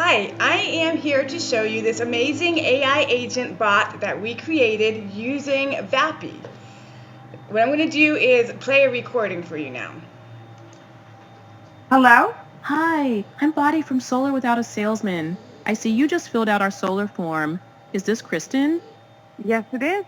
Hi, I am here to show you this amazing AI agent bot that we created using Vapi. What I'm going to do is play a recording for you now. Hello? Hi, I'm Botty from Solar Without a Salesman. I see you just filled out our solar form. Is this Kristen? Yes, it is.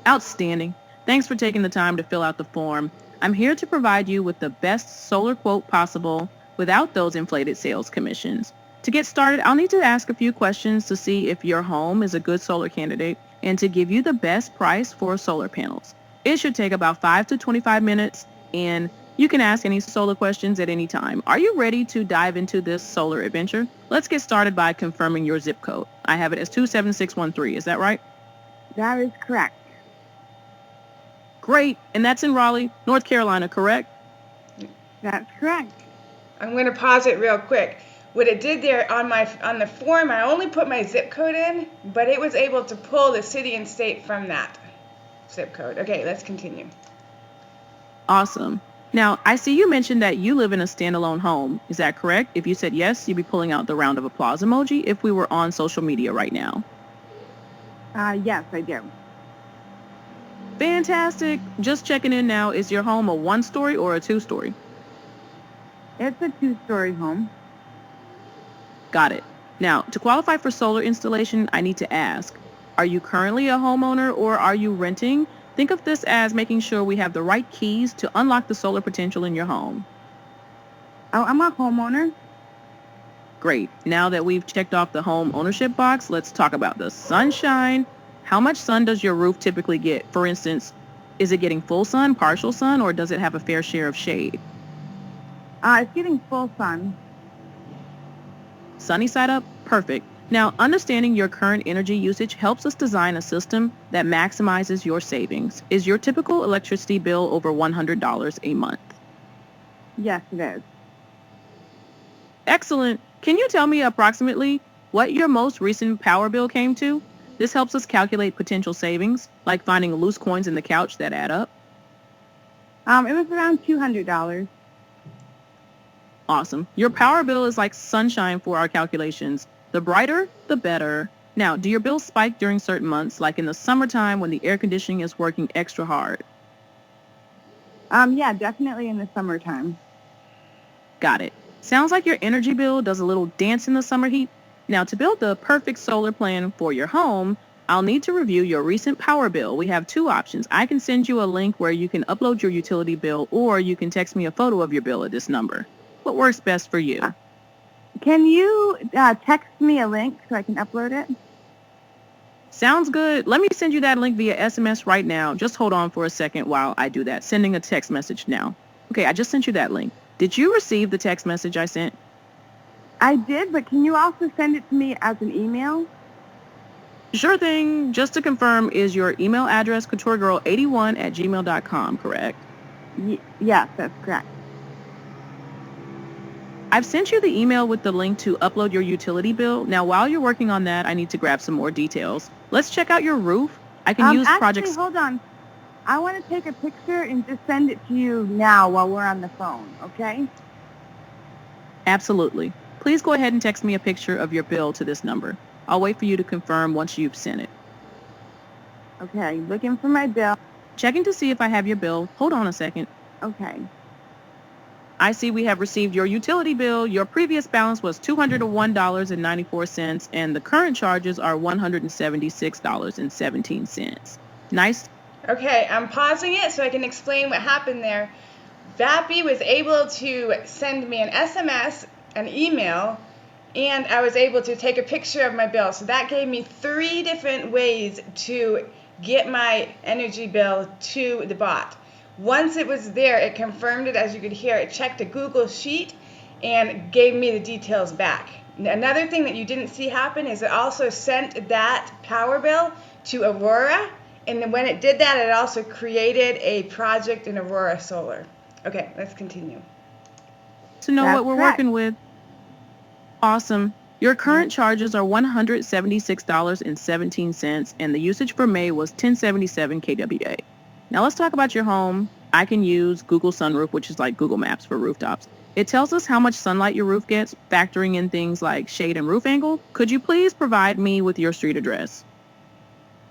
Outstanding. Thanks for taking the time to fill out the form. I'm here to provide you with the best solar quote possible without those inflated sales commissions. To get started, I'll need to ask a few questions to see if your home is a good solar candidate and to give you the best price for solar panels. It should take about 5 to 25 minutes, and you can ask any solar questions at any time. Are you ready to dive into this solar adventure? Let's get started by confirming your zip code. I have it as 27613. Is that right? That is correct. Great. And that's in Raleigh, North Carolina, correct? That's correct. I'm going to pause it real quick. What it did there on the form, I only put my zip code in, but it was able to pull the city and state from that zip code. Okay, let's continue. Awesome. Now, I see you mentioned that you live in a standalone home. Is that correct? If you said yes, you'd be pulling out the round of applause emoji if we were on social media right now. Yes, I do. Fantastic. Just checking in now. Is your home a one-story or a two-story? It's a two-story home. Got it. Now, to qualify for solar installation, I need to ask, are you currently a homeowner or are you renting? Think of this as making sure we have the right keys to unlock the solar potential in your home. Oh, I'm a homeowner. Great. Now that we've checked off the home ownership box, let's talk about the sunshine. How much sun does your roof typically get? For instance, is it getting full sun, partial sun, or does it have a fair share of shade? It's getting full sun. Sunny side up? Perfect. Now, understanding your current energy usage helps us design a system that maximizes your savings. Is your typical electricity bill over $100 a month? Yes, it is. Excellent. Can you tell me approximately what your most recent power bill came to? This helps us calculate potential savings, like finding loose coins in the couch that add up. It was around $200. Awesome. Your power bill is like sunshine for our calculations. The brighter, the better. Now, do your bills spike during certain months, like in the summertime when the air conditioning is working extra hard? Yeah, definitely in the summertime. Got it. Sounds like your energy bill does a little dance in the summer heat. Now, to build the perfect solar plan for your home, I'll need to review your recent power bill. We have two options. I can send you a link where you can upload your utility bill, or you can text me a photo of your bill at this number. What works best for you? Can you text me a link so I can upload it? Sounds good. Let me send you that link via SMS right now. Just hold on for a second while I do that. Sending a text message now. Okay, I just sent you that link. Did you receive the text message I sent? I did, but can you also send it to me as an email? Sure thing. Just to confirm, is your email address couturegirl81@gmail.com, correct? Yes, that's correct. I've sent you the email with the link to upload your utility bill. Now, while you're working on that, I need to grab some more details. Let's check out your roof. I can use projects. Actually, hold on. I want to take a picture and just send it to you now while we're on the phone, okay? Absolutely. Please go ahead and text me a picture of your bill to this number. I'll wait for you to confirm once you've sent it. Okay, looking for my bill. Checking to see if I have your bill. Hold on a second. Okay. I see we have received your utility bill. Your previous balance was $201.94, and the current charges are $176.17. Nice. Okay, I'm pausing it so I can explain what happened there. Vapi was able to send me an SMS, an email, and I was able to take a picture of my bill. So that gave me 3 different ways to get my energy bill to the bot. Once it was there, it confirmed it, as you could hear. It checked a Google sheet and gave me the details back. Another thing that you didn't see happen is it also sent that power bill to Aurora, and then when it did that, it also created a project in Aurora Solar. Okay, let's continue. To know what we're working with. Awesome. Your current charges are $176.17, and the usage for May was 1077 kWh. Now let's talk about your home. I can use Google Sunroof, which is like Google Maps for rooftops. It tells us how much sunlight your roof gets, factoring in things like shade and roof angle. Could you please provide me with your street address?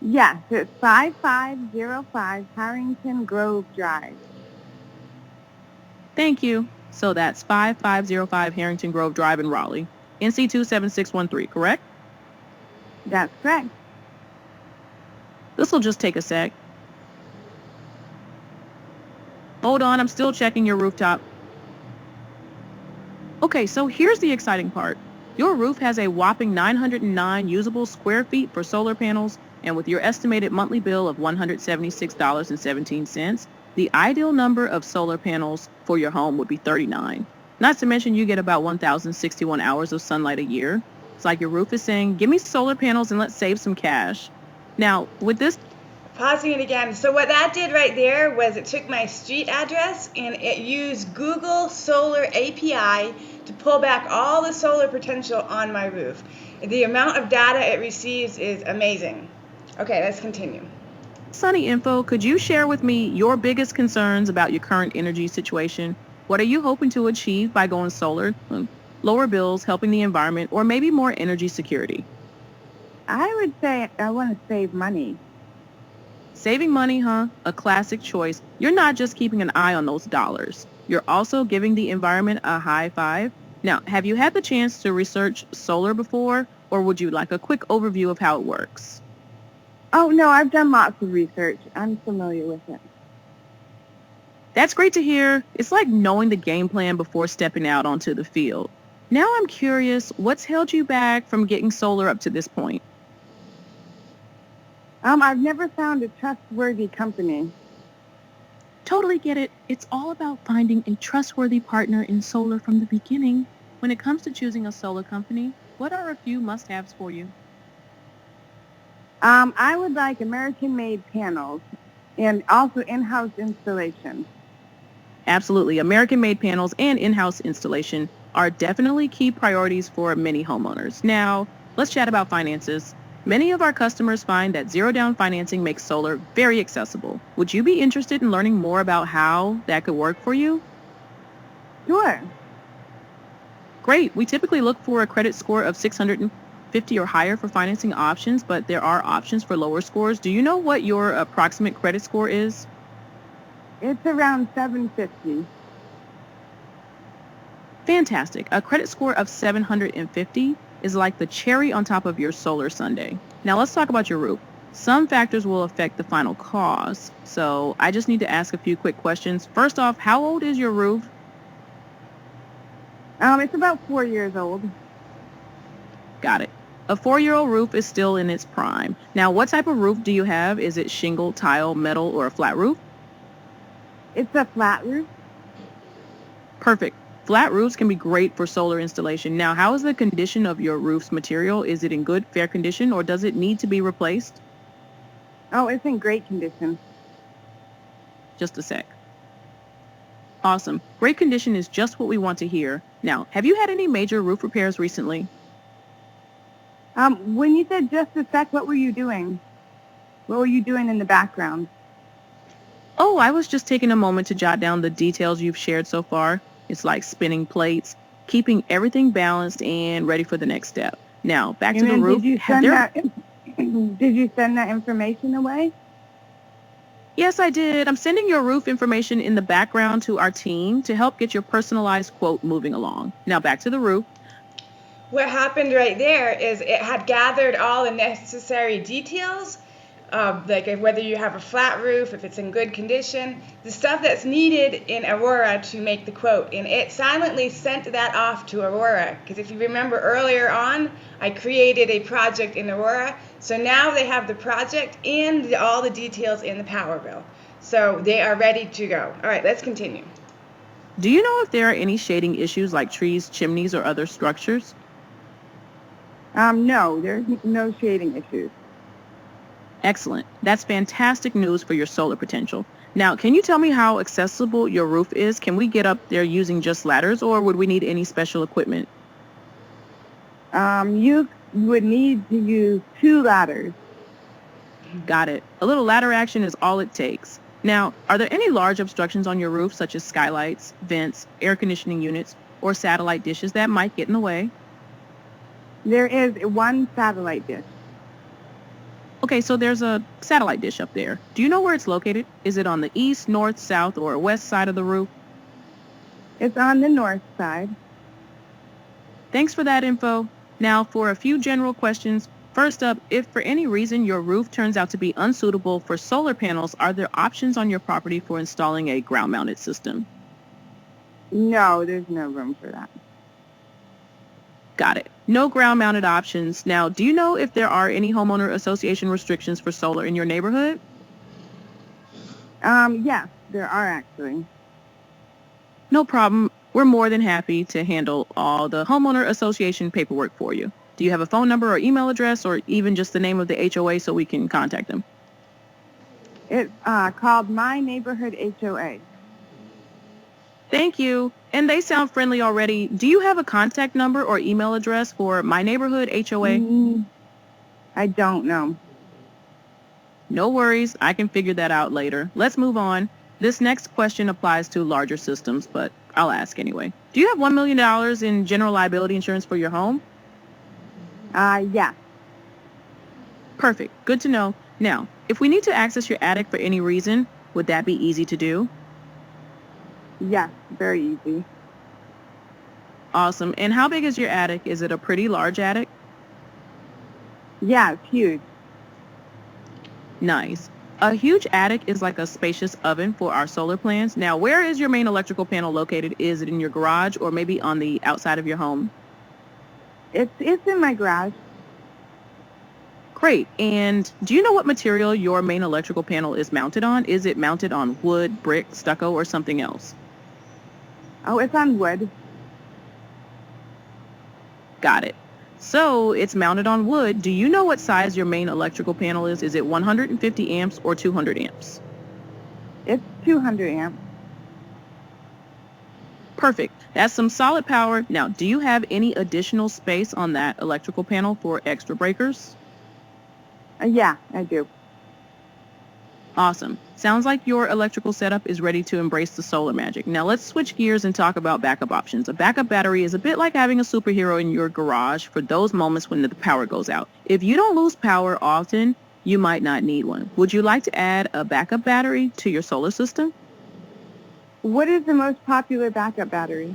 Yes, it's 5505 Harrington Grove Drive. Thank you. So that's 5505 Harrington Grove Drive in Raleigh, NC 27613, correct? That's correct. This will just take a sec. Hold on, I'm still checking your rooftop. Okay, so here's the exciting part. Your roof has a whopping 909 usable square feet for solar panels, and with your estimated monthly bill of $176.17, the ideal number of solar panels for your home would be 39. Not to mention you get about 1,061 hours of sunlight a year. It's like your roof is saying, give me solar panels and let's save some cash. Now, with this... Pausing it again. So what that did right there was it took my street address and it used Google Solar API to pull back all the solar potential on my roof. The amount of data it receives is amazing. Okay, let's continue. Sunny Info, could you share with me your biggest concerns about your current energy situation? What are you hoping to achieve by going solar? Lower bills, helping the environment, or maybe more energy security? I would say I want to save money. Saving money, huh? A classic choice. You're not just keeping an eye on those dollars. You're also giving the environment a high five. Now, have you had the chance to research solar before, or would you like a quick overview of how it works? Oh, no, I've done lots of research. I'm familiar with it. That's great to hear. It's like knowing the game plan before stepping out onto the field. Now I'm curious, what's held you back from getting solar up to this point? I've never found a trustworthy company. Totally get it. It's all about finding a trustworthy partner in solar from the beginning. When it comes to choosing a solar company, what are a few must-haves for you? I would like American-made panels and also in-house installation. Absolutely. American-made panels and in-house installation are definitely key priorities for many homeowners. Now, let's chat about finances. Many of our customers find that zero-down financing makes solar very accessible. Would you be interested in learning more about how that could work for you? Sure. Great. We typically look for a credit score of 650 or higher for financing options, but there are options for lower scores. Do you know what your approximate credit score is? It's around 750. Fantastic. A credit score of 750 is like the cherry on top of your solar sundae. Now let's talk about your roof. Some factors will affect the final cost, so I just need to ask a few quick questions. First off, how old is your roof? It's about 4 years old. Got it. A 4-year-old roof is still in its prime. Now, what type of roof do you have? Is it shingle, tile, metal, or a flat roof? It's a flat roof. Perfect. Flat roofs can be great for solar installation. Now, how is the condition of your roof's material? Is it in good, fair condition, or does it need to be replaced? Oh, it's in great condition. Just a sec. Awesome. Great condition is just what we want to hear. Now, have you had any major roof repairs recently? When you said just a sec, what were you doing? What were you doing in the background? Oh, I was just taking a moment to jot down the details you've shared so far. It's like spinning plates, keeping everything balanced and ready for the next step. Now, back to the roof. Did you send that information away? Yes, I did. I'm sending your roof information in the background to our team to help get your personalized quote moving along. Now, back to the roof. What happened right there is it had gathered all the necessary details, like whether you have a flat roof, if it's in good condition, the stuff that's needed in Aurora to make the quote. And it silently sent that off to Aurora. Because if you remember earlier on, I created a project in Aurora. So now they have the project and all the details in the power bill. So they are ready to go. All right, let's continue. Do you know if there are any shading issues like trees, chimneys, or other structures? No, there's no shading issues. Excellent. That's fantastic news for your solar potential. Now, can you tell me how accessible your roof is? Can we get up there using just ladders, or would we need any special equipment? You would need to use 2 ladders. Got it. A little ladder action is all it takes. Now, are there any large obstructions on your roof, such as skylights, vents, air conditioning units, or satellite dishes that might get in the way? There is one satellite dish. Okay, so there's a satellite dish up there. Do you know where it's located? Is it on the east, north, south, or west side of the roof? It's on the north side. Thanks for that info. Now, for a few general questions. First up, if for any reason your roof turns out to be unsuitable for solar panels, are there options on your property for installing a ground-mounted system? No, there's no room for that. Got it. No ground-mounted options. Now, do you know if there are any homeowner association restrictions for solar in your neighborhood? Yes, there are actually. No problem. We're more than happy to handle all the homeowner association paperwork for you. Do you have a phone number or email address or even just the name of the HOA so we can contact them? It's called My Neighborhood HOA. Thank you. And they sound friendly already. Do you have a contact number or email address for My Neighborhood HOA? I don't know. No worries. I can figure that out later. Let's move on. This next question applies to larger systems, but I'll ask anyway. Do you have $1 million in general liability insurance for your home? Yeah. Perfect. Good to know. Now, if we need to access your attic for any reason, would that be easy to do? Yes, very easy. Awesome. And how big is your attic? Is it a pretty large attic? Yeah, it's huge. Nice. A huge attic is like a spacious oven for our solar plants. Now, where is your main electrical panel located? Is it in your garage or maybe on the outside of your home? It's in my garage. Great. And do you know what material your main electrical panel is mounted on? Is it mounted on wood, brick, stucco, or something else? Oh, it's on wood. Got it. So it's mounted on wood. Do you know what size your main electrical panel is? Is it 150 amps or 200 amps? It's 200 amps. Perfect. That's some solid power. Now, do you have any additional space on that electrical panel for extra breakers? Yeah, I do. Awesome. Sounds like your electrical setup is ready to embrace the solar magic. Now let's switch gears and talk about backup options. A backup battery is a bit like having a superhero in your garage for those moments when the power goes out. If you don't lose power often, you might not need one. Would you like to add a backup battery to your solar system? What is the most popular backup battery?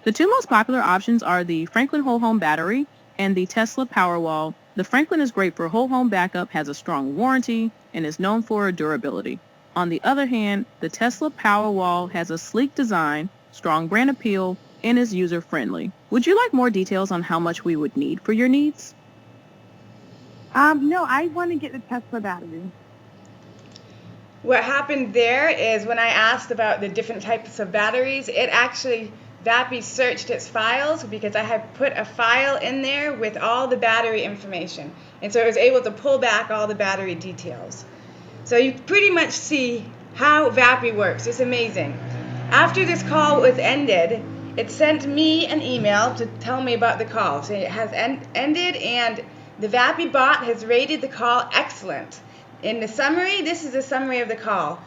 The two most popular options are the Franklin Whole Home Battery and the Tesla Powerwall. The Franklin is great for whole home backup, has a strong warranty, and is known for durability. On the other hand, the Tesla Powerwall has a sleek design, strong brand appeal, and is user-friendly. Would you like more details on how much we would need for your needs? No, I want to get the Tesla battery. What happened there is when I asked about the different types of batteries, it actually, Vapi searched its files because I had put a file in there with all the battery information. And so it was able to pull back all the battery details. So you pretty much see how Vapi works. It's amazing. After this call was ended, it sent me an email to tell me about the call. So it has ended, and the Vapi bot has rated the call excellent. In the summary, this is a summary of the call.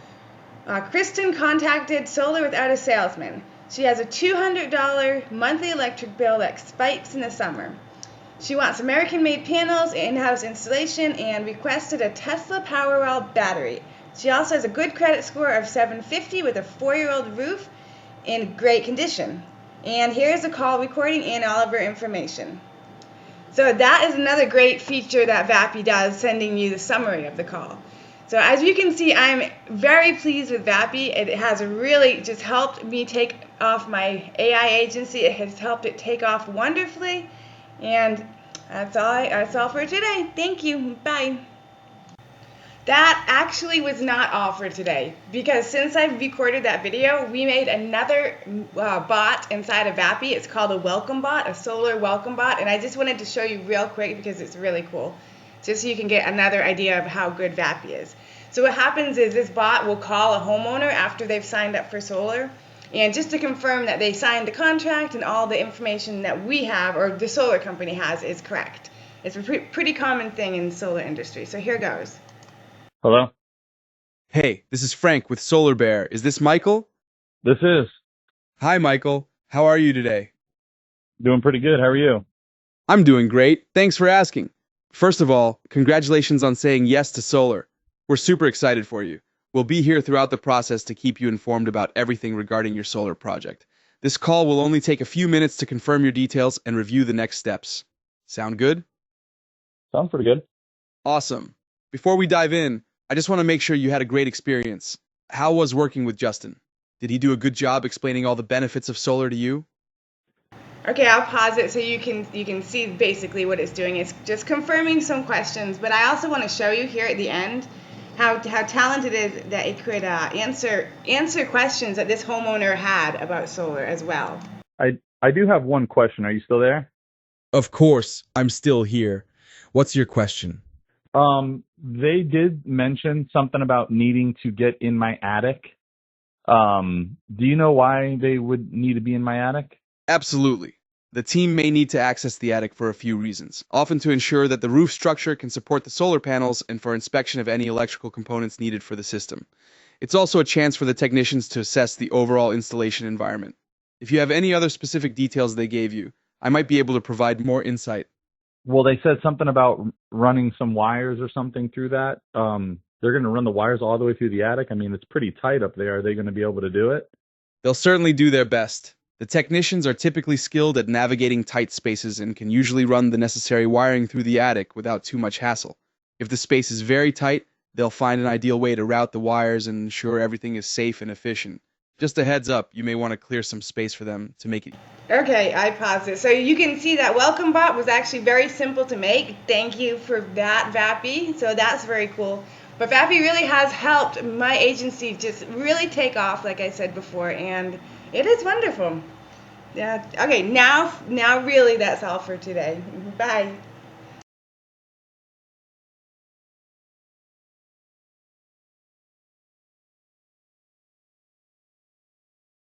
Kristen contacted Solar without a salesman. She has a $200 monthly electric bill that spikes in the summer. She wants American-made panels, in-house installation, and requested a Tesla Powerwall battery. She also has a good credit score of 750 with a 4-year-old roof in great condition. And here's the call recording and all of her information. So that is another great feature that Vapi does, sending you the summary of the call. So as you can see, I'm very pleased with Vapi. It has really just helped me take off my AI agency. It has helped it take off wonderfully. And that's all for today. Thank you. Bye. That actually was not all for today, because since I recorded that video, we made another bot inside of Vapi. It's called a welcome bot, a solar welcome bot, and I just wanted to show you real quick because it's really cool, just so you can get another idea of how good Vapi is. So what happens is this bot will call a homeowner after they've signed up for solar, and just to confirm that they signed the contract and all the information that we have, or the solar company has, is correct. It's a pretty common thing in the solar industry. So here goes. Hello? Hey, this is Frank with Solar Bear. Is this Michael? This is Hi, Michael. How are you today? doing pretty good. How are you? I'm doing great. Thanks for asking. First of all, congratulations on saying yes to solar. We're super excited for you. We'll be here throughout the process to keep you informed about everything regarding your solar project. This call will only take a few minutes to confirm your details and review the next steps. Sound good? Sounds pretty good. Awesome. Before we dive in, I just want to make sure you had a great experience. How was working with Justin? Did he do a good job explaining all the benefits of solar to you? Okay, I'll pause it so you can see basically what it's doing. It's just confirming some questions, but I also want to show you here at the end how talented it is that it could answer questions that this homeowner had about solar as well. I do have one question. Are you still there? Of course, I'm still here. What's your question? They did mention something about needing to get in my attic. Do you know why they would need to be in my attic? Absolutely. The team may need to access the attic for a few reasons, often to ensure that the roof structure can support the solar panels and for inspection of any electrical components needed for the system. It's also a chance for the technicians to assess the overall installation environment. If you have any other specific details they gave you, I might be able to provide more insight. Well, they said something about running some wires or something through that. They're going to run the wires all the way through the attic. I mean, it's pretty tight up there. Are they going to be able to do it? They'll certainly do their best. The technicians are typically skilled at navigating tight spaces and can usually run the necessary wiring through the attic without too much hassle. If the space is very tight, they'll find an ideal way to route the wires and ensure everything is safe and efficient. Just a heads up, you may want to clear some space for them to make it. Okay, I paused it. So you can see that welcome bot was actually very simple to make. Thank you for that, Vapi. So that's very cool. But Vapi really has helped my agency just really take off, like I said before, and it is wonderful. Yeah. Okay, now really that's all for today. Bye.